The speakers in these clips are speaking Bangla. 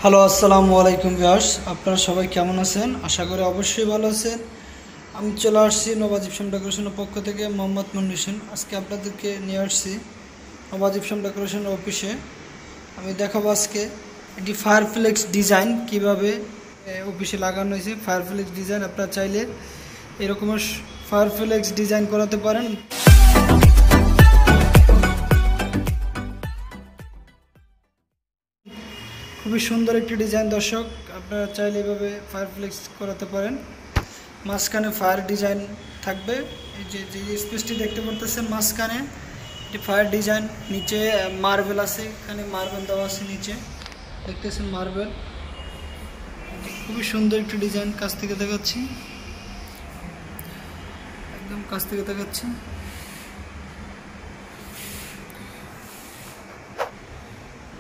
হ্যালো, আসসালামু আলাইকুম ভিউয়ার্স। আপনারা সবাই কেমন আছেন? আশা করি অবশ্যই ভালো আছেন। আমি চলে আসছি নবাজ ইপসাম ডেকোরেশনের পক্ষ থেকে, মোহাম্মদ মনির হোসেন। আজকে আপনাদেরকে নিয়ে আসছি নবাজ ইপসাম ডেকোরেশনের অফিসে। আমি দেখাবো আজকে এটি ফায়ারফ্লেক্স ডিজাইন কিভাবে অফিসে লাগানো হয়েছে। ফায়ারফ্লেক্স ডিজাইন আপনারা চাইলে এরকমের ফায়ারফ্লেক্স ডিজাইন করাতে পারেন। খুবই সুন্দর একটি ডিজাইন দর্শক, আপনারা চাইলে এভাবে ফায়ারফ্লেক্স করাতে পারেন। মাঝখানে ফায়ার ডিজাইন থাকবে। এই যে স্পেসটি দেখতে পারতেছেন মাঝখানে এটি ফায়ার ডিজাইন। নিচে মার্বেল আছে, এখানে মার্বেল দেওয়া আছে, নিচে দেখতেছেন মার্বেল। খুবই সুন্দর একটি ডিজাইন, কাছ থেকে দেখাচ্ছি, একদম কাছ থেকে দেখাচ্ছি।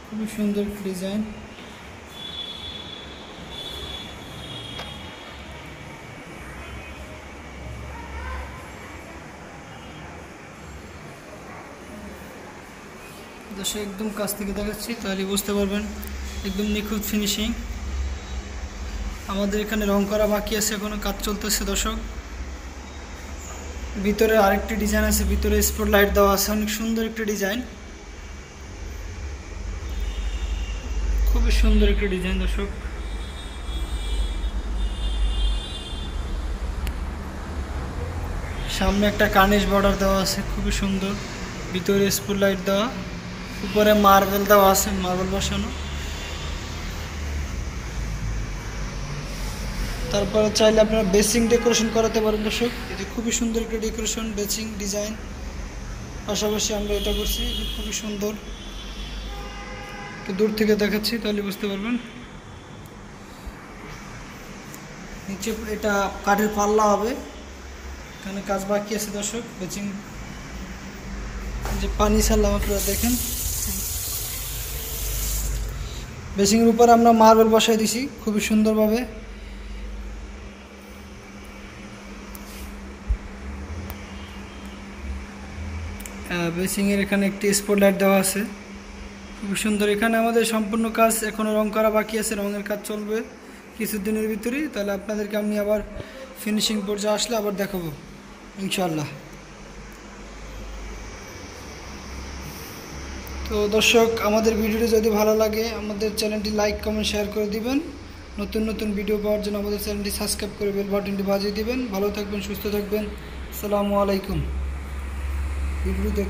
খুবই সুন্দর একটি ডিজাইন। দর্শক একদম কাছ থেকে দেখাচ্ছি, তাহলে বুঝতে পারবেন একদম নিখুঁত ফিনিশিং। আমাদের এখানে রং করা বাকি আছে, এখনো কাজ চলতেছে দর্শক। ভিতরে আরেকটি ডিজাইন আছে, ভিতরে স্পট লাইট দেওয়া আছে, অনেক সুন্দর একটি ডিজাইন, খুবই সুন্দর একটি ডিজাইন দর্শক। সামনে একটা কার্নিশ বর্ডার দেওয়া আছে, খুবই সুন্দর। ভিতরে স্পট লাইট দেওয়া, উপরে মার্বেল দেওয়া আছে, মার্বেল বসানো। তারপরে চাইলে আপনারা বেসিং ডেকোরেশন করাতে পারেন দর্শক। এটি খুবই সুন্দর একটা ডেকোরেশন, বেসিং ডিজাইন। পাশাপাশি আমরা এটা করছি, খুবই সুন্দর। দূর থেকে দেখাচ্ছি তাহলে বুঝতে পারবেন। নিচে এটা কাঠের পাল্লা হবে, এখানে কাজ বাকি আছে দর্শক। বেসিং যে পানি ছাড়লাম আপনারা দেখেন, বেসিংয়ের উপর আমরা মার্বেল বসাই দিছি খুবই সুন্দরভাবে। বেসিংয়ের এখানে একটি স্পটলাইট দেওয়া আছে, খুবই সুন্দর। এখানে আমাদের সম্পূর্ণ কাজ এখনও রং করা বাকি আছে, রঙের কাজ চলবে কিছুদিনের ভিতরেই। তাহলে আপনাদেরকে আমি আবার ফিনিশিং পর্যায়ে আসলে আবার দেখাবো ইনশাআল্লাহ। তো দর্শক, আমাদের ভিডিওটি যদি ভালো লাগে আমাদের চ্যানেলটি লাইক কমেন্ট শেয়ার করে দিবেন। নতুন নতুন ভিডিও পাওয়ার জন্য আমাদের চ্যানেলটি সাবস্ক্রাইব করে বেল বাটনটি বাজিয়ে দিবেন। ভালো থাকবেন, সুস্থ থাকবেন। আসসালামু আলাইকুম। ভিডিও দেখ